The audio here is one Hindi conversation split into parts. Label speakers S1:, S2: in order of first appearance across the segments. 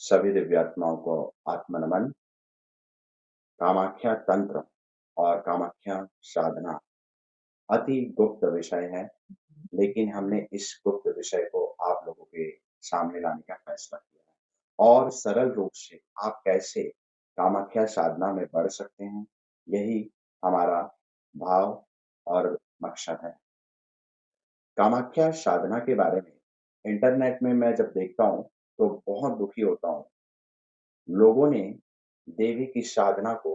S1: सभी दिव्यात्माओं को आत्मनमन। कामाख्या तंत्र और कामाख्या साधना अति गुप्त विषय है, लेकिन हमने इस गुप्त विषय को आप लोगों के सामने लाने का फैसला किया है और सरल रूप से आप कैसे कामाख्या साधना में बढ़ सकते हैं, यही हमारा भाव और मकसद है। कामाख्या साधना के बारे में इंटरनेट में मैं जब देखता हूँ तो बहुत दुखी होता हूँ। लोगों ने देवी की साधना को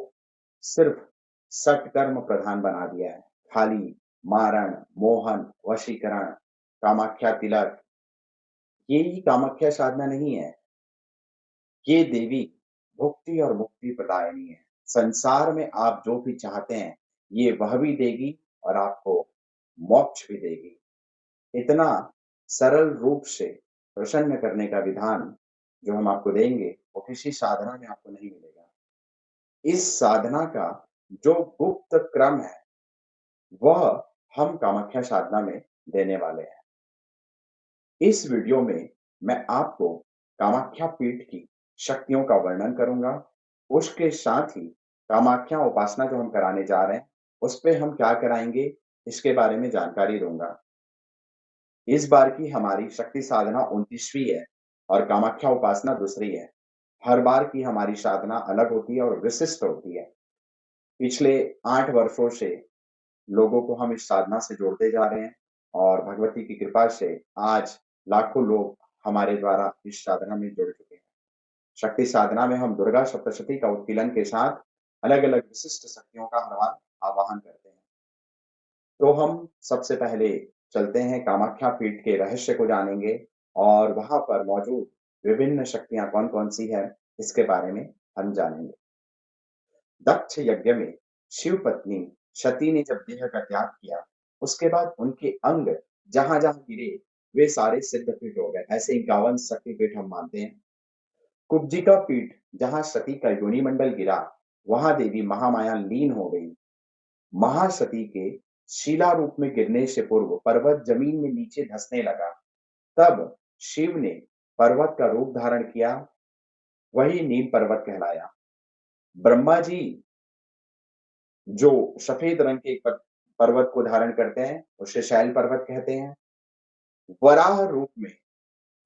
S1: सिर्फ सत्कर्म प्रधान बना दिया है। खाली मारण, मोहन, वशीकरण, कामाख्या तिलक, ये ही कामाख्या साधना नहीं है। ये देवी भुक्ति और मुक्ति प्रदायिनी है। संसार में आप जो भी चाहते हैं, ये वह भी देगी और आपको मोक्ष भी देगी। इतना सरल रूप से प्रसन्न करने का विधान जो हम आपको देंगे, वो किसी साधना में आपको नहीं मिलेगा। इस साधना का जो गुप्त क्रम है, वह हम कामाख्या साधना में देने वाले हैं। इस वीडियो में मैं आपको कामाख्या पीठ की शक्तियों का वर्णन करूंगा। उसके साथ ही कामाख्या उपासना जो हम कराने जा रहे हैं, उस पे हम क्या कराएंगे, इसके बारे में जानकारी दूंगा। इस बार की हमारी शक्ति साधना 29वीं है और कामाख्या उपासना दूसरी है। हर बार की हमारी साधना अलग होती है और विशिष्ट होती है। पिछले 8 वर्षों से लोगों को हम इस साधना से जोड़ते जा रहे हैं और भगवती की कृपा से आज लाखों लोग हमारे द्वारा इस साधना में जुड़ चुके हैं। शक्ति साधना में हम दुर्गा सप्तशती का उत्कीलन के साथ अलग अलग विशिष्ट शक्तियों का हर बार आवाहन करते हैं। तो हम सबसे पहले चलते हैं कामाख्या पीठ के रहस्य को जानेंगे और वहां पर मौजूद विभिन्न शक्तियां कौन कौन सी है, इसके बारे में हम जानेंगे। दक्ष यज्ञ में शिव पत्नी सती ने जब देह का त्याग किया, उसके बाद उनके अंग जहां जहां गिरे वे सारे सिद्ध पीठ हो गए। ऐसे 51 शक्ति पीठ हम मानते हैं। कुब्जिका पीठ जहां सती का योनि मंडल गिरा, वहां देवी महामाया लीन हो गई। महासती के शिला रूप में गिरने से पूर्व पर्वत जमीन में नीचे धंसने लगा, तब शिव ने पर्वत का रूप धारण किया, वही नील पर्वत कहलाया। ब्रह्मा जी जो सफेद रंग के पर्वत को धारण करते हैं, उसे शैल पर्वत कहते हैं। वराह रूप में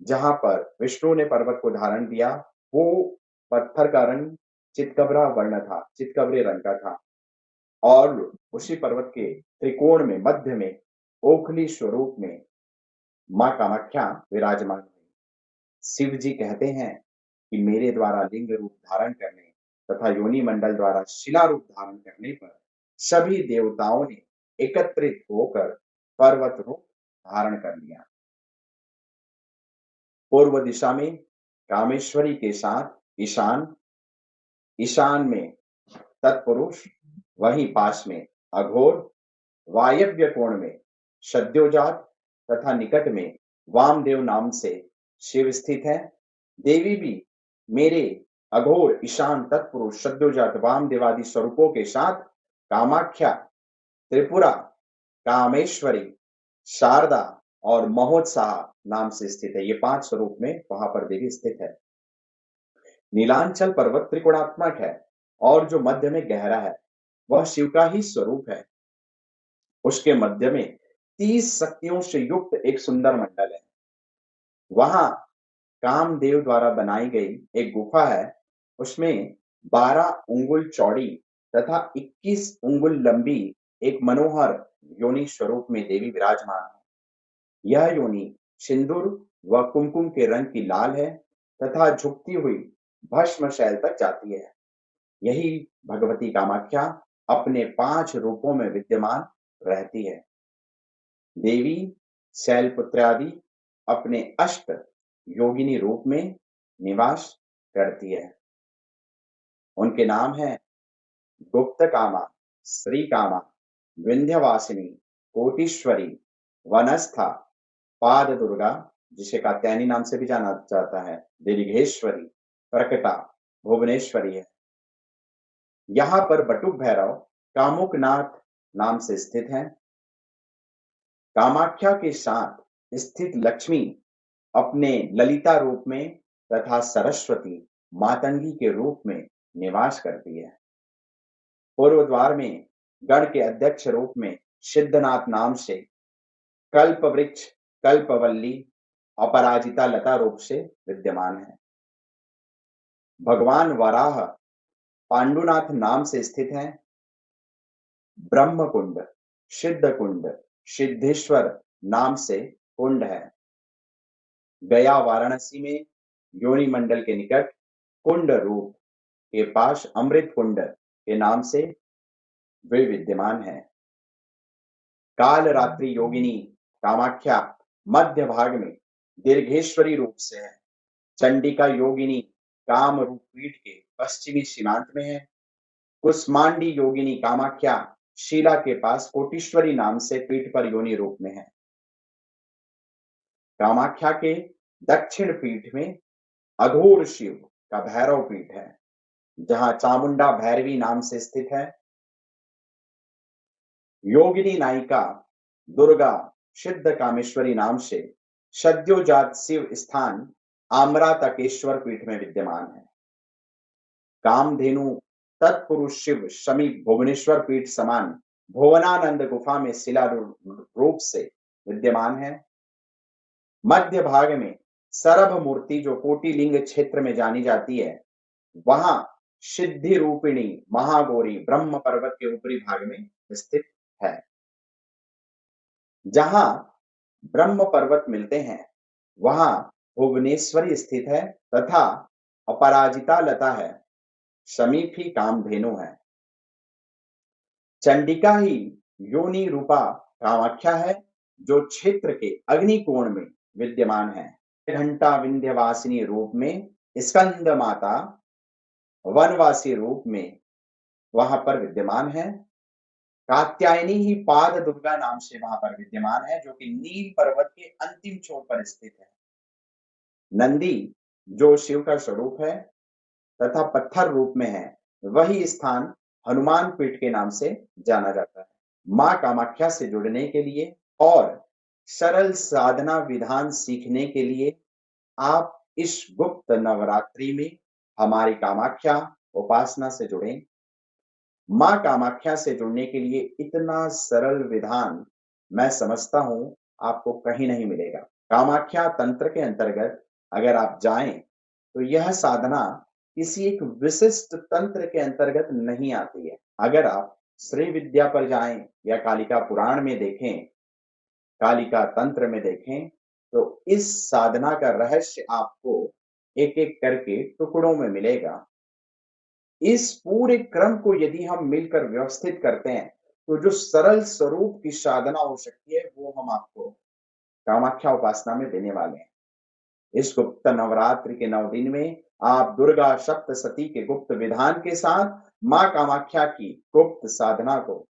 S1: जहां पर विष्णु ने पर्वत को धारण किया, वो पत्थर का रंग चितकबरा वर्ण था, चितकबरे रंग का था और उसी पर्वत के त्रिकोण में मध्य में ओखली स्वरूप में मां कामाख्या विराजमान हुई। शिव जी कहते हैं कि मेरे द्वारा लिंग रूप धारण करने तथा योनि मंडल द्वारा शिला रूप धारण करने पर सभी देवताओं ने एकत्रित होकर पर्वत रूप धारण कर लिया। पूर्व दिशा में कामेश्वरी के साथ ईशान, ईशान में तत्पुरुष, वहीं पास में अघोर, वायव्य कोण में सद्योजात तथा निकट में वामदेव नाम से शिव स्थित है। देवी भी मेरे अघोर, ईशान, तत्पुरुष, सद्योजात, वामदेवादि स्वरूपों के साथ कामाख्या, त्रिपुरा, कामेश्वरी, शारदा और महोत्साह नाम से स्थित है। ये 5 स्वरूप में वहां पर देवी स्थित है। नीलांचल पर्वत त्रिकोणात्मक है और जो मध्य में गहरा है, वह शिव का ही स्वरूप है। उसके मध्य में 30 शक्तियों से युक्त एक सुंदर मंडल है। वहां कामदेव द्वारा बनाई गई एक गुफा है, उसमें 12 उंगुल चौड़ी तथा 21 उंगुल लंबी एक मनोहर योनि स्वरूप में देवी विराजमान है। यह योनि सिंदूर व कुमकुम के रंग की लाल है तथा झुकती हुई भस्म शैल तक जाती है। यही भगवती कामाख्या अपने 5 रूपों में विद्यमान रहती है। देवी शैलपुत्रादि अपने अष्ट योगिनी रूप में निवास करती है। उनके नाम है गुप्त कामा, श्री कामा, विंध्यवासिनी, कोटीश्वरी, वनस्था, पाद दुर्गा, जिसे कात्यायनी नाम से भी जाना जाता है, दीर्घेश्वरी, प्रकटा, भुवनेश्वरी है। यहाँ पर बटुक भैरव कामुकनाथ नाम से स्थित है। कामाख्या के साथ स्थित लक्ष्मी अपने ललिता रूप में तथा सरस्वती मातंगी के रूप में निवास करती है। पूर्व द्वार में गण के अध्यक्ष रूप में सिद्धनाथ नाम से, कल्प वृक्ष कल्पवल्ली अपराजिता लता रूप से विद्यमान है। भगवान वराह पांडुनाथ नाम से स्थित है। ब्रह्म कुंड, सिद्ध कुंड, सिद्धेश्वर नाम से कुंड है। गया वाराणसी में योनि मंडल के निकट कुंड रूप के पास अमृत कुंड के नाम से वे विद्यमान है। काल रात्रि योगिनी कामाख्या मध्य भाग में दीर्घेश्वरी रूप से है। चंडिका योगिनी काम रूप पीठ के पश्चिमी सीमांत में है। कुष्मांडी योगिनी कामाख्या शिला के पास कोटीश्वरी नाम से पीठ पर योनि रूप में है। कामाख्या के दक्षिण पीठ में अघोर शिव का भैरव पीठ है, जहां चामुंडा भैरवी नाम से स्थित है। योगिनी नायिका दुर्गा सिद्ध कामेश्वरी नाम से सद्योजात शिव स्थान आम्रातकेश्वर पीठ में विद्यमान है। कामधेनु तत्पुरुष शिव समीप भुवनेश्वर पीठ समान भुवनानंद गुफा में शिला रूप से विद्यमान है। मध्य भाग में सरभ मूर्ति जो कोटिलिंग क्षेत्र में जानी जाती है, वहां सिद्धि रूपिणी महागौरी ब्रह्म पर्वत के ऊपरी भाग में स्थित है। जहां ब्रह्म पर्वत मिलते हैं वहां भुवनेश्वरी स्थित है तथा अपराजिता लता है। समीप ही कामधेनु है। चंडिका ही योनि रूपा कामाख्या है, जो क्षेत्र के अग्निकोण में विद्यमान है। घंटा विंध्यवासिनी रूप में स्कंद माता वनवासी रूप में वहां पर विद्यमान है। कात्यायनी ही पाद दुर्गा नाम से वहां पर विद्यमान है, जो कि नील पर्वत के अंतिम छोर पर स्थित है। नंदी जो शिव का स्वरूप है तथा पत्थर रूप में है, वही स्थान हनुमान पीठ के नाम से जाना जाता है। मां कामाख्या से जुड़ने के लिए और सरल साधना विधान सीखने के लिए आप इस गुप्त नवरात्रि में हमारी कामाख्या उपासना से जुड़ें। मां कामाख्या से जुड़ने के लिए इतना सरल विधान मैं समझता हूं आपको कहीं नहीं मिलेगा। कामाख्या तंत्र के अंतर्गत अगर आप जाएं तो यह साधना किसी एक विशिष्ट तंत्र के अंतर्गत नहीं आती है। अगर आप श्री विद्या पर जाएं या कालिका पुराण में देखें, कालिका तंत्र में देखें, तो इस साधना का रहस्य आपको एक एक करके टुकड़ों में मिलेगा। इस पूरे क्रम को यदि हम मिलकर व्यवस्थित करते हैं तो जो सरल स्वरूप की साधना हो सकती है वो हम आपको कामाख्या उपासना में देने वाले हैं। इस गुप्त नवरात्रि के 9 दिन में आप दुर्गा सप्तशती के गुप्त विधान के साथ मां कामाख्या की गुप्त साधना को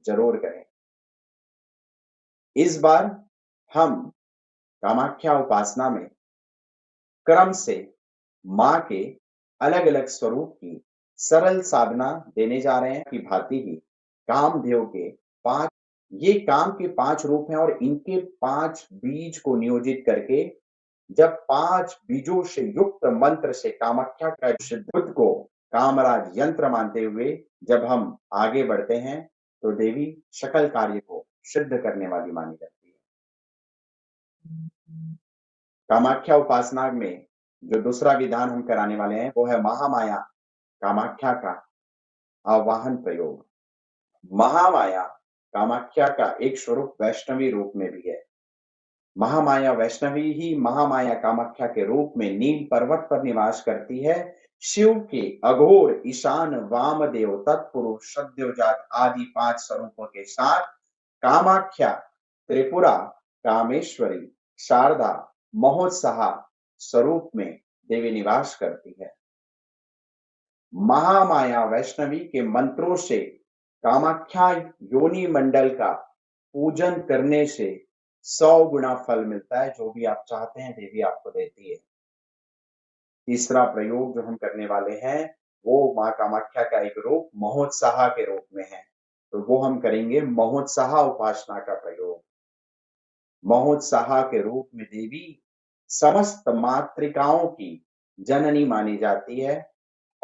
S1: जरूर करें। इस बार हम कामाख्या उपासना में क्रम से मां के अलग अलग स्वरूप की सरल साधना देने जा रहे हैं कि भांति ही कामदेव के 5 ये काम के 5 रूप हैं और इनके 5 बीज को नियोजित करके जब 5 बीजों से युक्त मंत्र से कामाख्या का सिद्ध को कामराज यंत्र मानते हुए जब हम आगे बढ़ते हैं तो देवी सकल कार्य को सिद्ध करने वाली मानी जाती है। कामाख्या उपासना में जो दूसरा विधान हम कराने वाले हैं वो है महामाया कामाख्या का आवाहन प्रयोग। महामाया कामाख्या का एक स्वरूप वैष्णवी रूप में भी है। महामाया वैष्णवी ही महामाया कामाख्या के रूप में नील पर्वत पर निवास करती है। शिव के अघोर ईशान वामदेव तत्पुरुष सद्योजात आदि 5 स्वरूपों के साथ कामाख्या त्रिपुरा कामेश्वरी शारदा महोत्साह स्वरूप में देवी निवास करती है। महामाया वैष्णवी के मंत्रों से कामाख्या योनि मंडल का पूजन करने से 100 गुना फल मिलता है। जो भी आप चाहते हैं देवी आपको देती है। तीसरा प्रयोग जो हम करने वाले हैं वो मां कामाख्या का एक रूप महोत्साह के रूप में है, तो वो हम करेंगे महोत्साह उपासना का प्रयोग। महोत्साह के रूप में देवी समस्त मातृकाओं की जननी मानी जाती है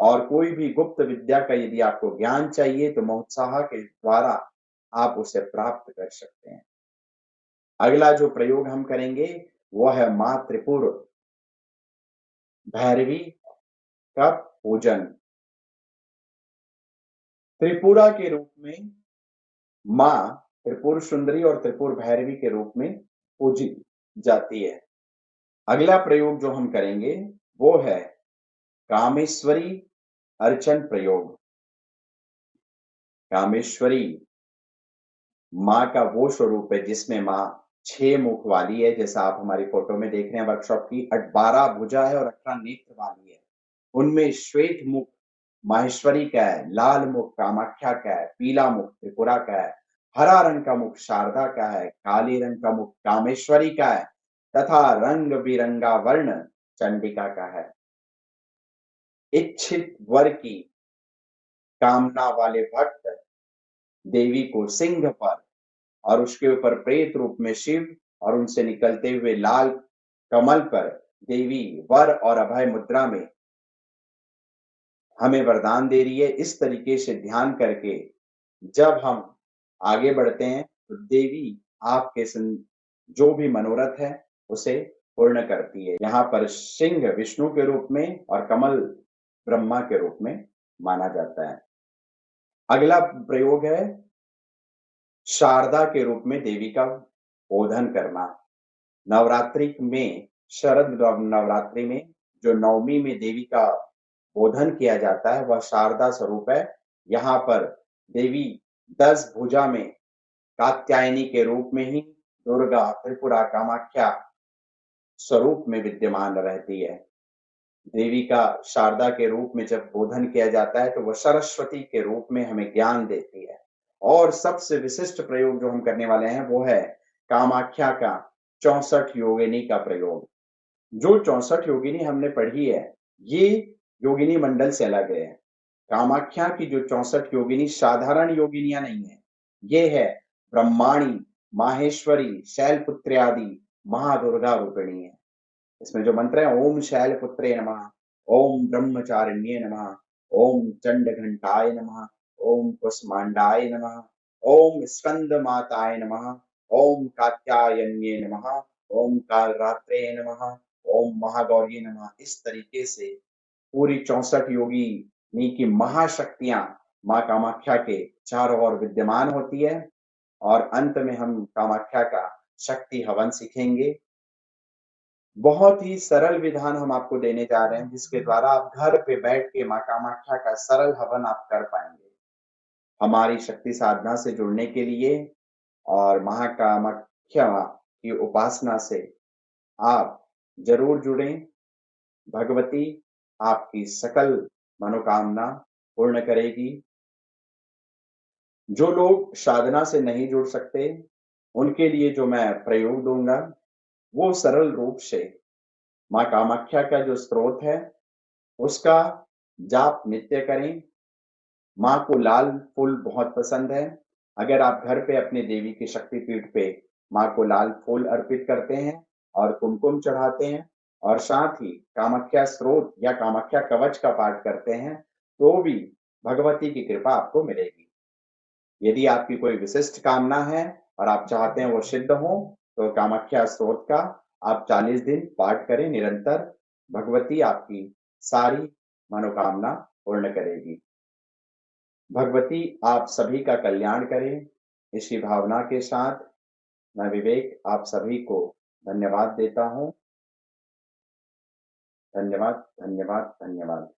S1: और कोई भी गुप्त विद्या का यदि आपको ज्ञान चाहिए तो महोत्साह के द्वारा आप उसे प्राप्त कर सकते हैं। अगला जो प्रयोग हम करेंगे वो है माँ त्रिपुर भैरवी का पूजन। त्रिपुरा के रूप में माँ त्रिपुर सुंदरी और त्रिपुर भैरवी के रूप में पूजी जाती है। अगला प्रयोग जो हम करेंगे वो है कामेश्वरी अर्चन प्रयोग। कामेश्वरी माँ का वो स्वरूप है जिसमें माँ 6 मुख वाली है, जैसा आप हमारी फोटो में देख रहे हैं वर्कशॉप की। 12 भुजा है और 18 नेत्र वाली है। उनमें श्वेत मुख माहेश्वरी का है, लाल मुख कामाख्या का है, पीला मुख त्रिपुरा का है, हरा रंग का मुख शारदा का है, काले रंग का मुख कामेश्वरी का है तथा रंग बिरंगा वर्ण चंडिका का है। इच्छित वर की कामना वाले भक्त देवी को सिंह पर और उसके ऊपर प्रेत रूप में शिव और उनसे निकलते हुए लाल कमल पर देवी वर और अभय मुद्रा में हमें वरदान दे रही है। इस तरीके से ध्यान करके जब हम आगे बढ़ते हैं तो देवी आपके जो भी मनोरथ है उसे पूर्ण करती है। यहाँ पर सिंह विष्णु के रूप में और कमल ब्रह्मा के रूप में माना जाता है। अगला प्रयोग है शारदा के रूप में देवी का बोधन करना। नवरात्रि में शरद नवरात्रि में जो नवमी में देवी का बोधन किया जाता है वह शारदा स्वरूप है। यहाँ पर देवी 10 भुजा में कात्यायनी के रूप में ही दुर्गा त्रिपुरा कामाख्या स्वरूप में विद्यमान रहती है। देवी का शारदा के रूप में जब बोधन किया जाता है तो वह सरस्वती के रूप में हमें ज्ञान देती है। और सबसे विशिष्ट प्रयोग जो हम करने वाले हैं वो है कामाख्या का 64 योगिनी का प्रयोग। जो 64 योगिनी हमने पढ़ी है ये योगिनी मंडल से अलग है। कामाख्या की जो 64 योगिनी साधारण योगिनियां नहीं है, ये है ब्रह्माणी माहेश्वरी शैलपुत्री आदि महादुर्गा रूपिणी है। इसमें जो मंत्र है ओम शैलपुत्रे नमः, ओम ब्रह्मचारिण्ये नमः, ओम चंड घंटाय नमः, ओम कुष्मांडाय नमः, ओम स्कंद माताय नमः, ओम कात्यायन्ये नमः, ओम कालरात्रे नमः, ओम महागौरी नमः। इस तरीके से पूरी 64 योगिनी की महाशक्तियां माँ कामाख्या के चारों ओर विद्यमान होती है। और अंत में हम कामाख्या का शक्ति हवन सीखेंगे। बहुत ही सरल विधान हम आपको देने जा रहे हैं जिसके द्वारा आप घर पे बैठ के माँ कामाख्या का सरल हवन आप कर पाएंगे। हमारी शक्ति साधना से जुड़ने के लिए और महाकामाख्या की उपासना से आप जरूर जुड़ें। भगवती आपकी सकल मनोकामना पूर्ण करेगी। जो लोग साधना से नहीं जुड़ सकते उनके लिए जो मैं प्रयोग दूंगा वो सरल रूप से माँ कामाख्या का जो स्त्रोत है उसका जाप नित्य करें। माँ को लाल फूल बहुत पसंद है। अगर आप घर पे अपने देवी के शक्तिपीठ पे माँ को लाल फूल अर्पित करते हैं और कुमकुम चढ़ाते हैं और साथ ही कामाख्या स्त्रोत या कामाख्या कवच का पाठ करते हैं तो भी भगवती की कृपा आपको मिलेगी। यदि आपकी कोई विशिष्ट कामना है और आप चाहते हैं वो सिद्ध हो तो कामाख्या स्त्रोत का आप 40 दिन पाठ करें निरंतर। भगवती आपकी सारी मनोकामना पूर्ण करेगी। भगवती आप सभी का कल्याण करें। इसी भावना के साथ मैं विवेक आप सभी को धन्यवाद देता हूं। धन्यवाद धन्यवाद धन्यवाद।